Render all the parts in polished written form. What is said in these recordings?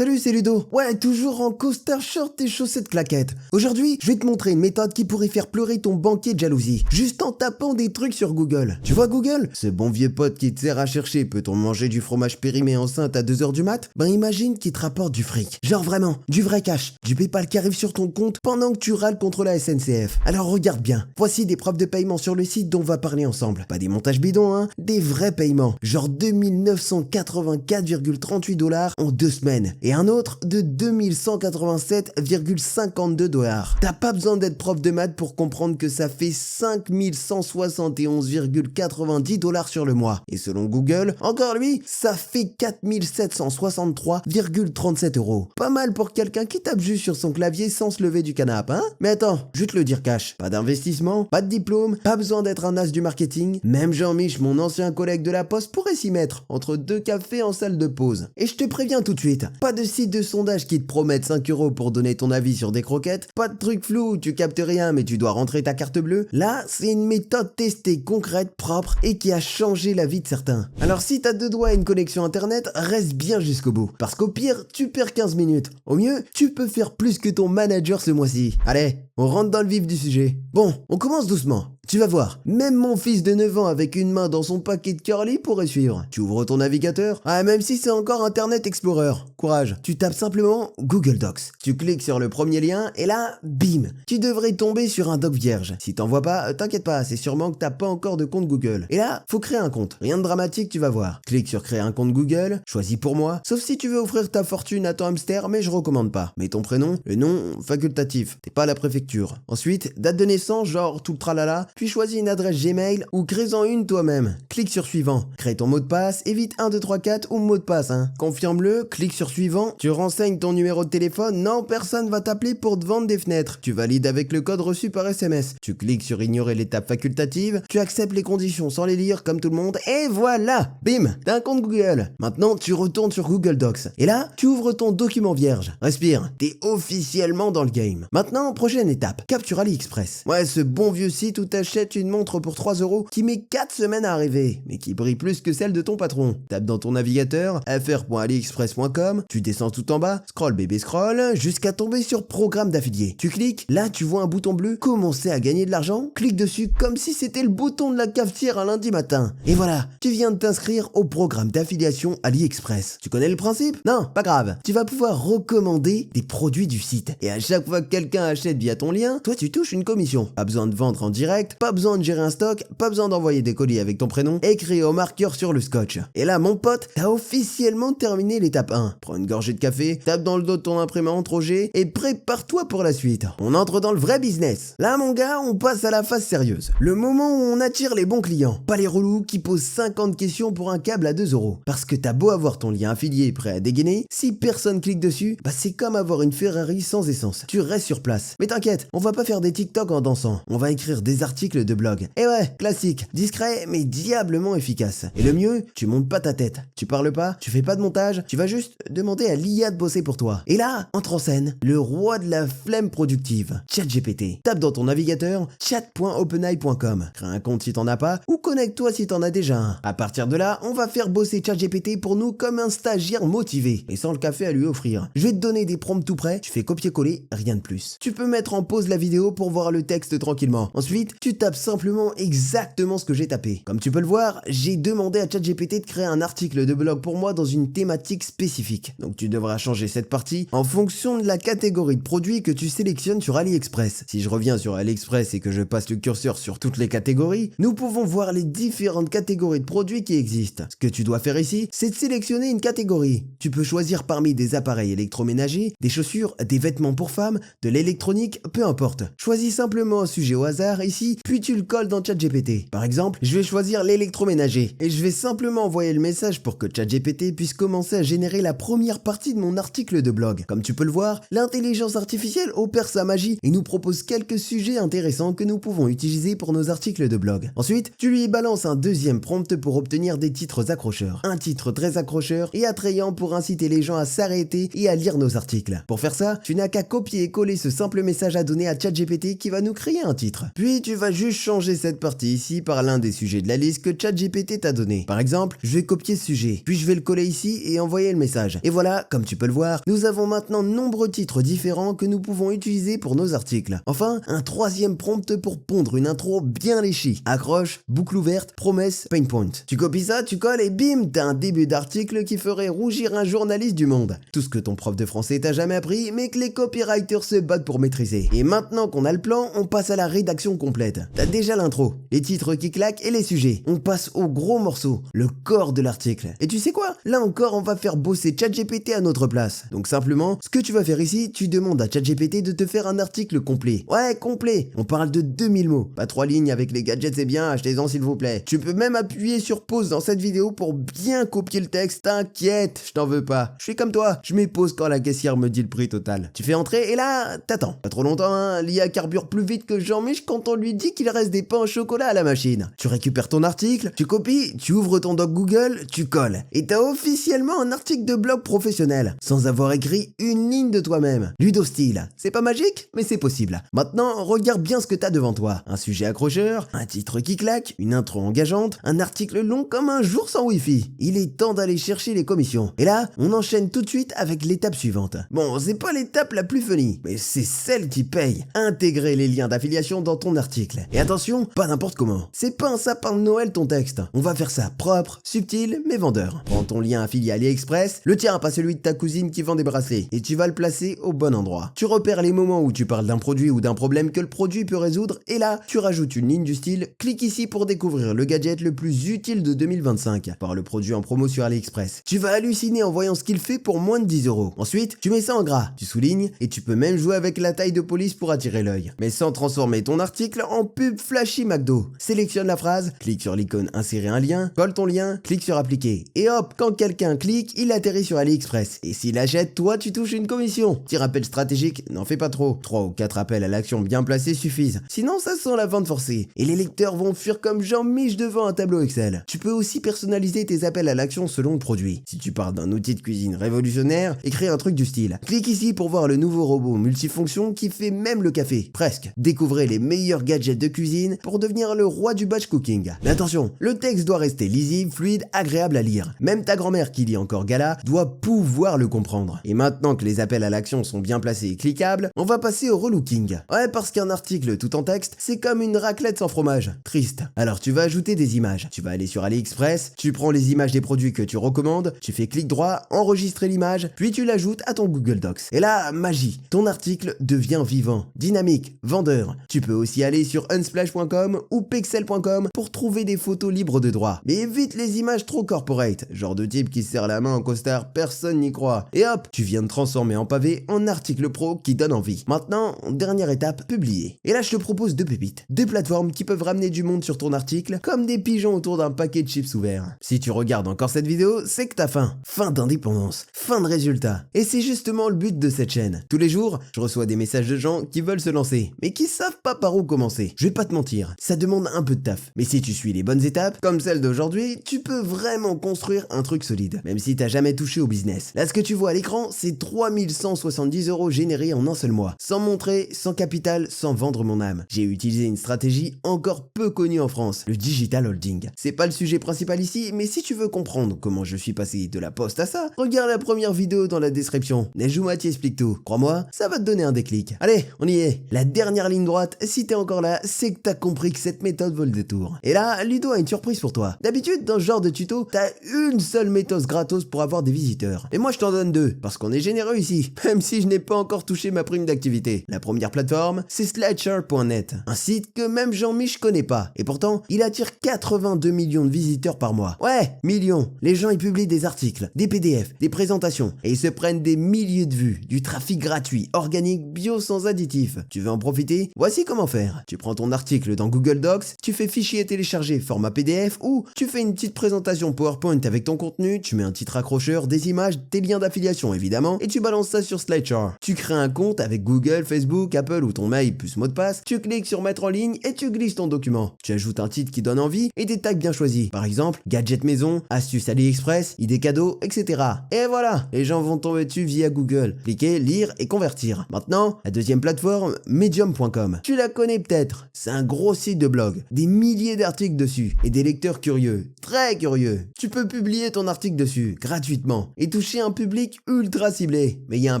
Salut, c'est Ludo. Ouais, toujours en costard short et chaussettes claquettes. Aujourd'hui, je vais te montrer une méthode qui pourrait faire pleurer ton banquier de jalousie, juste en tapant des trucs sur Google. Tu vois Google? Ce bon vieux pote qui te sert à chercher peut-on manger du fromage périmé enceinte à 2h du mat? Ben imagine qu'il te rapporte du fric. Genre vraiment, du vrai cash, du PayPal qui arrive sur ton compte pendant que tu râles contre la SNCF. Alors regarde bien, voici des preuves de paiement sur le site dont on va parler ensemble. Pas des montages bidons, hein, des vrais paiements. Genre 2984,38$ en 2 semaines. Et un autre de 2187,52$. T'as pas besoin d'être prof de maths pour comprendre que ça fait 5171,90$ sur le mois. Et selon Google, encore lui, ça fait 4763,37€. Pas mal pour quelqu'un qui tape juste sur son clavier sans se lever du canapé, hein? Mais attends, je vais te le dire cash. Pas d'investissement, pas de diplôme, pas besoin d'être un as du marketing. Même Jean-Mich, mon ancien collègue de la poste, pourrait s'y mettre entre 2 cafés en salle de pause. Et je te préviens tout de suite, pas de site de sondage qui te promettent 5€ pour donner ton avis sur des croquettes, pas de truc flou où tu captes rien mais tu dois rentrer ta carte bleue. Là, c'est une méthode testée, concrète, propre et qui a changé la vie de certains. Alors si t'as 2 doigts et une connexion internet, reste bien jusqu'au bout. Parce qu'au pire, tu perds 15 minutes. Au mieux, tu peux faire plus que ton manager ce mois-ci. Allez, on rentre dans le vif du sujet. Bon, on commence doucement. Tu vas voir, même mon fils de 9 ans avec une main dans son paquet de curly pourrait suivre. Tu ouvres ton navigateur, même si c'est encore Internet Explorer. Courage. Tu tapes simplement Google Docs. Tu cliques sur le premier lien et là, bim, tu devrais tomber sur un doc vierge. Si t'en vois pas, t'inquiète pas, c'est sûrement que t'as pas encore de compte Google. Et là, faut créer un compte. Rien de dramatique, tu vas voir. Clique sur créer un compte Google, choisis pour moi, sauf si tu veux offrir ta fortune à ton hamster, mais je recommande pas. Mets ton prénom, le nom, facultatif. T'es pas à la préfecture. Ensuite, date de naissance, genre tout le tralala, puis choisis une adresse Gmail ou crée-en une toi-même. Clique sur suivant. Crée ton mot de passe, évite 1, 2, 3, 4 ou mot de passe, hein. Confirme-le, clique sur suivant. Tu renseignes ton numéro de téléphone. Non, personne va t'appeler pour te vendre des fenêtres. Tu valides avec le code reçu par SMS. Tu cliques sur ignorer l'étape facultative. Tu acceptes les conditions sans les lire comme tout le monde. Et voilà! Bim! T'as un compte Google. Maintenant, tu retournes sur Google Docs. Et là, tu ouvres ton document vierge. Respire. T'es officiellement dans le game. Maintenant, prochaine étape. Capture AliExpress. Ouais, ce bon vieux site où t'achètes une montre pour 3€ qui met 4 semaines à arriver, mais qui brille plus que celle de ton patron. Tape dans ton navigateur fr.aliexpress.com, tu descends tout en bas, scroll bébé scroll, jusqu'à tomber sur programme d'affilié. Tu cliques, là tu vois un bouton bleu, commencer à gagner de l'argent, clique dessus comme si c'était le bouton de la cafetière un lundi matin. Et voilà, tu viens de t'inscrire au programme d'affiliation AliExpress. Tu connais le principe? Non, pas grave. Tu vas pouvoir recommander des produits du site. Et à chaque fois que quelqu'un achète via ton lien, toi tu touches une commission. Pas besoin de vendre en direct, pas besoin de gérer un stock, pas besoin d'envoyer des colis avec ton prénom, écrit au marqueur sur le scotch. Et là, mon pote, t'as officiellement terminé l'étape 1. Prends une gorgée de café, tape dans le dos de ton imprimante Roger et prépare-toi pour la suite. On entre dans le vrai business. Là, mon gars, on passe à la phase sérieuse. Le moment où on attire les bons clients. Pas les relous qui posent 50 questions pour un câble à 2€. Parce que t'as beau avoir ton lien affilié prêt à dégainer, si personne clique dessus, bah c'est comme avoir une Ferrari sans essence. Tu restes sur place. Mais t'inquiète, on va pas faire des TikTok en dansant. On va écrire des articles de blog. Et ouais, classique, discret mais diablement efficace. Et le mieux, tu montes pas ta tête, tu parles pas, tu fais pas de montage, tu vas juste demander à l'IA de bosser pour toi. Et là, entre en scène, le roi de la flemme productive, ChatGPT. Tape dans ton navigateur chat.openai.com, crée un compte si t'en as pas, ou connecte-toi si t'en as déjà un. À partir de là, on va faire bosser ChatGPT pour nous comme un stagiaire motivé, et sans le café à lui offrir. Je vais te donner des prompts tout prêts, tu fais copier-coller, rien de plus. Tu peux mettre en pause la vidéo pour voir le texte tranquillement. Ensuite, tu tapes simplement exactement ce que j'ai tapé. Comme tu peux le voir, j'ai demandé à ChatGPT de créer un article de blog pour moi dans une thématique spécifique. Donc tu devras changer cette partie en fonction de la catégorie de produits que tu sélectionnes sur AliExpress. Si je reviens sur AliExpress et que je passe le curseur sur toutes les catégories, nous pouvons voir les différentes catégories de produits qui existent. Ce que tu dois faire ici, c'est de sélectionner une catégorie. Tu peux choisir parmi des appareils électroménagers, des chaussures, des vêtements pour femmes, de l'électronique, peu importe. Choisis simplement un sujet au hasard ici, puis tu le colles dans ChatGPT. Par exemple, je vais choisir l'électroménager et je vais simplement envoyer le message pour que ChatGPT puisse commencer à générer la première partie de mon article de blog. Comme tu peux le voir, l'intelligence artificielle opère sa magie et nous propose quelques sujets intéressants que nous pouvons utiliser pour nos articles de blog. Ensuite, tu lui balances un deuxième prompt pour obtenir des titres accrocheurs. Un titre très accrocheur et attrayant pour inciter les gens à s'arrêter et à lire nos articles. Pour faire ça, tu n'as qu'à copier et coller ce simple message à donner à ChatGPT qui va nous créer un titre. Puis tu vas va juste changer cette partie ici par l'un des sujets de la liste que ChatGPT t'a donné. Par exemple, je vais copier ce sujet, puis je vais le coller ici et envoyer le message. Et voilà, comme tu peux le voir, nous avons maintenant de nombreux titres différents que nous pouvons utiliser pour nos articles. Enfin, un troisième prompt pour pondre une intro bien léchée. Accroche, boucle ouverte, promesse, pain point. Tu copies ça, tu colles et bim, t'as un début d'article qui ferait rougir un journaliste du monde. Tout ce que ton prof de français t'a jamais appris, mais que les copywriters se battent pour maîtriser. Et maintenant qu'on a le plan, on passe à la rédaction complète. T'as déjà l'intro, les titres qui claquent et les sujets. On passe au gros morceau, le corps de l'article. Et tu sais quoi? Là encore, on va faire bosser ChatGPT à notre place. Donc simplement, ce que tu vas faire ici, tu demandes à ChatGPT de te faire un article complet. Ouais, complet. On parle de 2000 mots. Pas 3 lignes avec les gadgets, c'est bien, achetez-en s'il vous plaît. Tu peux même appuyer sur pause dans cette vidéo pour bien copier le texte. T'inquiète, je t'en veux pas. Je suis comme toi, je mets pause quand la caissière me dit le prix total. Tu fais entrer et là, t'attends. Pas trop longtemps, hein. L'IA carbure plus vite que Jean-Mich quand on lui dit qu'il reste des pains au chocolat à la machine. Tu récupères ton article, tu copies, tu ouvres ton doc Google, tu colles. Et t'as officiellement un article de blog professionnel, sans avoir écrit une ligne de toi-même. Ludostyle. C'est pas magique, mais c'est possible. Maintenant, regarde bien ce que t'as devant toi. Un sujet accrocheur, un titre qui claque, une intro engageante, un article long comme un jour sans wifi. Il est temps d'aller chercher les commissions. Et là, on enchaîne tout de suite avec l'étape suivante. Bon, c'est pas l'étape la plus funny, mais c'est celle qui paye. Intégrer les liens d'affiliation dans ton article. Et attention, pas n'importe comment. C'est pas un sapin de Noël ton texte. On va faire ça propre, subtil, mais vendeur. Prends ton lien affilié AliExpress, le tien, pas celui de ta cousine qui vend des bracelets, et tu vas le placer au bon endroit. Tu repères les moments où tu parles d'un produit ou d'un problème que le produit peut résoudre, et là, tu rajoutes une ligne du style « Clique ici pour découvrir le gadget le plus utile de 2025 » par le produit en promo sur AliExpress. Tu vas halluciner en voyant ce qu'il fait pour moins de 10 €. Ensuite, tu mets ça en gras, tu soulignes, et tu peux même jouer avec la taille de police pour attirer l'œil. Mais sans transformer ton article en pub flashy McDo. Sélectionne la phrase, clique sur l'icône insérer un lien, colle ton lien, clique sur appliquer. Et hop, quand quelqu'un clique, il atterrit sur AliExpress. Et s'il achète, toi tu touches une commission. Petit rappel stratégique, n'en fais pas trop. 3 ou 4 appels à l'action bien placés suffisent. Sinon ça sent la vente forcée. Et les lecteurs vont fuir comme Jean-Mich devant un tableau Excel. Tu peux aussi personnaliser tes appels à l'action selon le produit. Si tu pars d'un outil de cuisine révolutionnaire, écris un truc du style. Clique ici pour voir le nouveau robot multifonction qui fait même le café. Presque. Découvrez les meilleurs gadgets de cuisine pour devenir le roi du batch cooking. Mais attention, le texte doit rester lisible, fluide, agréable à lire. Même ta grand-mère qui lit encore Gala doit pouvoir le comprendre. Et maintenant que les appels à l'action sont bien placés et cliquables, on va passer au relooking. Ouais, parce qu'un article tout en texte, c'est comme une raclette sans fromage. Triste. Alors tu vas ajouter des images. Tu vas aller sur AliExpress, tu prends les images des produits que tu recommandes, tu fais clic droit, enregistrer l'image, puis tu l'ajoutes à ton Google Docs. Et là, magie, ton article devient vivant, dynamique, vendeur. Tu peux aussi aller sur unsplash.com ou pixel.com pour trouver des photos libres de droit. Mais évite les images trop corporate, genre de type qui se serre la main en costard, personne n'y croit. Et hop, tu viens de transformer en pavé en article pro qui donne envie. Maintenant, dernière étape, publier. Et là je te propose 2 pépites, 2 plateformes qui peuvent ramener du monde sur ton article, comme des pigeons autour d'un paquet de chips ouvert. Si tu regardes encore cette vidéo, c'est que t'as faim. Fin d'indépendance, fin de résultat. Et c'est justement le but de cette chaîne. Tous les jours, je reçois des messages de gens qui veulent se lancer, mais qui savent pas par où commencer. Je vais pas te mentir, ça demande un peu de taf. Mais si tu suis les bonnes étapes, comme celle d'aujourd'hui, tu peux vraiment construire un truc solide, même si t'as jamais touché au business. Là, ce que tu vois à l'écran, c'est 3170 € générés en un seul mois. Sans montrer, sans capital, sans vendre mon âme. J'ai utilisé une stratégie encore peu connue en France, le digital holding. C'est pas le sujet principal ici, mais si tu veux comprendre comment je suis passé de la poste à ça, regarde la première vidéo dans la description. Nejou t'y explique tout. Crois-moi, ça va te donner un déclic. Allez, on y est. La dernière ligne droite, si t'es encore là, c'est que t'as compris que cette méthode vaut le détour. Et là, Ludo a une surprise pour toi. D'habitude, dans ce genre de tuto, t'as une seule méthode gratos pour avoir des visiteurs. Et moi, je t'en donne 2, parce qu'on est généreux ici, même si je n'ai pas encore touché ma prime d'activité. La première plateforme, c'est Slider.net, un site que même Jean-Mich connaît pas. Et pourtant, il attire 82 millions de visiteurs par mois. Ouais, millions. Les gens y publient des articles, des PDF, des présentations, et ils se prennent des milliers de vues, du trafic gratuit, organique, bio sans additifs. Tu veux en profiter? Voici comment faire. Tu prends ton article dans Google Docs, tu fais fichier téléchargé format PDF ou tu fais une petite présentation PowerPoint avec ton contenu, tu mets un titre accrocheur, des images, tes liens d'affiliation évidemment, et tu balances ça sur SlideShare. Tu crées un compte avec Google, Facebook, Apple ou ton mail plus mot de passe, tu cliques sur mettre en ligne et tu glisses ton document. Tu ajoutes un titre qui donne envie et des tags bien choisis. Par exemple, gadget maison, astuces AliExpress, idées cadeaux, etc. Et voilà, les gens vont tomber dessus via Google. Cliquer, lire et convertir. Maintenant, la deuxième plateforme, medium.com. Tu la connais peut-être. C'est un gros site de blog. Des milliers d'articles dessus et des lecteurs curieux. Très curieux. Tu peux publier ton article dessus, gratuitement, et toucher un public ultra ciblé. Mais il y a un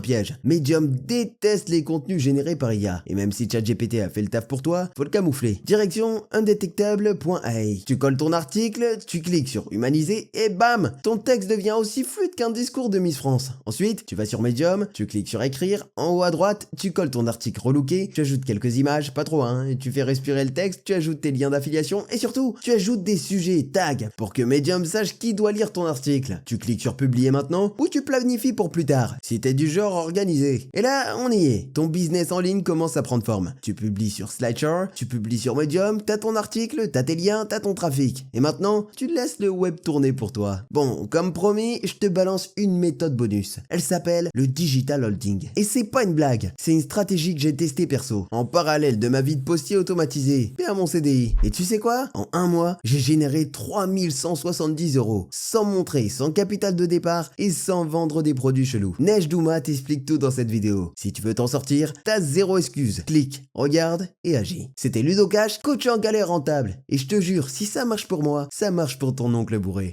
piège. Medium déteste les contenus générés par IA. Et même si ChatGPT a fait le taf pour toi, faut le camoufler. Direction indétectable.ai. Tu colles ton article, tu cliques sur humaniser et bam, ton texte devient aussi fluide qu'un discours de Miss France. Ensuite, tu vas sur Medium, tu cliques sur écrire, en haut à droite, tu colles ton article relooké, tu ajoutes quelques images, pas trop et tu fais respirer le texte, tu ajoutes tes liens d'affiliation et surtout, tu ajoutes des sujets, tags, pour que Medium sache qui doit lire ton article. Tu cliques sur publier maintenant ou tu planifies pour plus tard, si t'es du genre organisé. Et là, on y est. Ton business en ligne commence à prendre forme. Tu publies sur SlideShare, tu publies sur Medium, t'as ton article, t'as tes liens, t'as ton trafic. Et maintenant, tu laisses le web tourner pour toi. Bon, comme promis, je te balance une méthode bonus. Elle s'appelle le digital holding. Et c'est pas une blague, c'est une stratégie que j'ai testée perso, en parallèle de ma vie de postier automatisé, et à mon CDI. Et tu sais quoi? En un mois, j'ai généré 3170 €, sans montrer, sans capital de départ et sans vendre des produits chelous. Neige Douma t'explique tout dans cette vidéo. Si tu veux t'en sortir, t'as zéro excuse. Clique, regarde et agis. C'était Ludo Cash, coach en galère rentable. Et je te jure, si ça marche pour moi, ça marche pour ton oncle bourré.